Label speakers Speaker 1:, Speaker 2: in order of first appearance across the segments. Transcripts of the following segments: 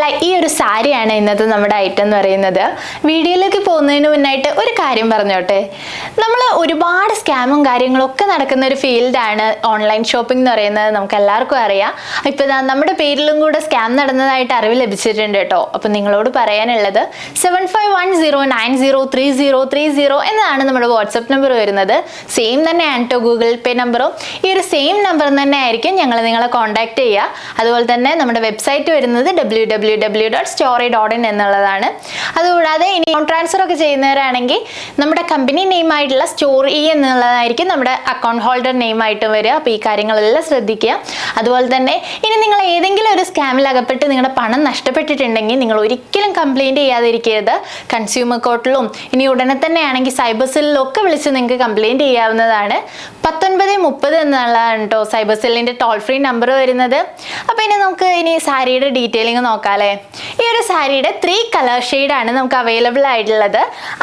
Speaker 1: ആയിട്ടുള്ള ഈ ഒരു സാരിയാണ് ഇന്നത്തെ നമ്മുടെ ഐറ്റം എന്ന് പറയുന്നത്. വീഡിയോയിലേക്ക് പോകുന്നതിന് മുന്നായിട്ട് ഒരു കാര്യം പറഞ്ഞോട്ടെ. നമ്മൾ ഒരുപാട് സ്കാമും കാര്യങ്ങളും ഒക്കെ നടക്കുന്ന ഒരു ഫീൽഡാണ് ഓൺലൈൻ ഷോപ്പിംഗ് എന്ന് പറയുന്നത്. നമുക്ക് എല്ലാവർക്കും അറിയാം. ഇപ്പോൾ നമ്മുടെ പേരിലും കൂടെ സ്കാം നടന്നതായിട്ട് അറിവ് ലഭിച്ചിട്ടുണ്ട് കേട്ടോ. അപ്പോൾ നിങ്ങളോട് പറയാനുള്ളത് 7510903030 എന്നതാണ് നമ്മുടെ വാട്സപ്പ് നമ്പർ വരുന്നത്. സെയിം തന്നെയാണ് കേട്ടോ ഗൂഗിൾ പേ നമ്പറും. ഈ ഒരു സെയിം നമ്പർ തന്നെ ആയിരിക്കും ഞങ്ങൾ നിങ്ങളെ കോൺടാക്ട് ചെയ്യുക. അതുപോലെ തന്നെ നമ്മുടെ വെബ്സൈറ്റ് വരുന്നത് www.story.in എന്നുള്ളതാണ്. അതുകൂടാതെ ഇനി ട്രാൻസ്ഫർ ഒക്കെ ചെയ്യുന്നവരാണെങ്കിൽ നമ്മുടെ കമ്പനി നെയിം ആയിട്ടുള്ള സ്റ്റോറി എന്നുള്ളതായിരിക്കും നമ്മുടെ അക്കൗണ്ട് ഹോൾഡർ നെയിം ആയിട്ട് വരിക. അപ്പോൾ ഈ കാര്യങ്ങളെല്ലാം ശ്രദ്ധിക്കുക. അതുപോലെ തന്നെ ഇനി നിങ്ങൾ ഏതെങ്കിലും ഒരു സ്കാമിൽ അകപ്പെട്ട് നിങ്ങളുടെ പണം നഷ്ടപ്പെട്ടിട്ടുണ്ടെങ്കിൽ നിങ്ങൾ ഒരിക്കലും കംപ്ലൈൻറ്റ് ചെയ്യാതിരിക്കരുത്. കൺസ്യൂമർ കോർട്ടിലും ഇനി ഉടനെ തന്നെ ആണെങ്കിൽ സൈബർ സെല്ലിലും ഒക്കെ വിളിച്ച് നിങ്ങൾക്ക് കംപ്ലൈൻറ്റ് ചെയ്യാവുന്നതാണ്. 1930 എന്നുള്ളതാണ് കേട്ടോ സൈബർ സെല്ലിൻ്റെ ടോൾ ഫ്രീ നമ്പർ വരുന്നത്. അപ്പോൾ ഇനി നമുക്ക് സാരിയുടെ ഡീറ്റെയിലിംഗ് നോക്കാമല്ലേ. ഈ ഒരു സാരിയുടെ 3 കളർ ഷെയ്ഡാണ് നമുക്ക് അവൈലബിൾ ആയിട്ടുള്ളത്.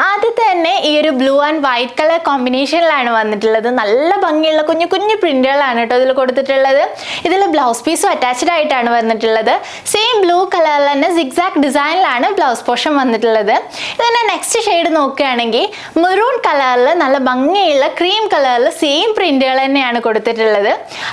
Speaker 1: ആദ്യത്തെ തന്നെ ഈ ഒരു ബ്ലൂ ആൻഡ് വൈറ്റ് കളർ കോമ്പിനേഷനിലാണ് വന്നിട്ടുള്ളത്. നല്ല ഭംഗിയുള്ള കുഞ്ഞു കുഞ്ഞു പ്രിന്റുകളാണ് കേട്ടോ ഇതിൽ കൊടുത്തിട്ടുള്ളത്. ഇതിൽ ബ്ലൗസ് പീസും അറ്റാച്ച്ഡ് ആയിട്ടാണ് വന്നിട്ടുള്ളത്. സെയിം ബ്ലൂ കളറിൽ തന്നെ സിഗ്സാഗ് ഡിസൈനിലാണ് ബ്ലൗസ് പോർഷൻ വന്നിട്ടുള്ളത്. ഇതിൻ്റെ നെക്സ്റ്റ് ഷെയ്ഡ് നോക്കുകയാണെങ്കിൽ മെറൂൺ കളറിൽ നല്ല ഭംഗിയുള്ള ക്രീം കളറിൽ സെയിം പ്രിന്റുകൾ തന്നെയാണ് കൊടുത്തിട്ടുള്ളത്.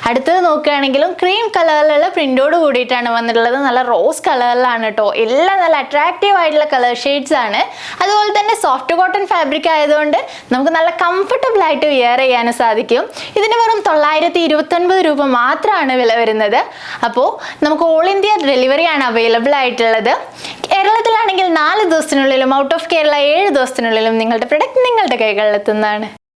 Speaker 1: അടുത്തത് നോക്കുകയാണെങ്കിലും ക്രീം കളറിലുള്ള പ്രിന്റോട് കൂടിയിട്ടാണ് വന്നിട്ടുള്ളത്. നല്ല റോസ് കളറിലാണ് കേട്ടോ. എല്ലാം നല്ല അട്രാക്റ്റീവ് ആയിട്ടുള്ള കളർ ഷെയ്ഡ്സ് ആണ്. അതുപോലെ തന്നെ സോഫ്റ്റ് കോട്ടൺ ഫാബ്രിക് ആയതുകൊണ്ട് നമുക്ക് നല്ല കംഫർട്ടബിൾ ആയിട്ട് വെയർ ചെയ്യാനും സാധിക്കും. ഇതിന് വെറും 929 രൂപ മാത്രമാണ് വില വരുന്നത്. അപ്പോൾ നമുക്ക് ഓൾ ഇന്ത്യ ഡെലിവറി ആണ് അവൈലബിൾ ആയിട്ടുള്ളത്. കേരളത്തിലാണെങ്കിൽ 4 ദിവസത്തിനുള്ളിലും ഔട്ട് ഓഫ് കേരള 7 ദിവസത്തിനുള്ളിലും നിങ്ങളുടെ പ്രൊഡക്റ്റ് നിങ്ങളുടെ കൈകളിലെത്തുന്നതാണ്.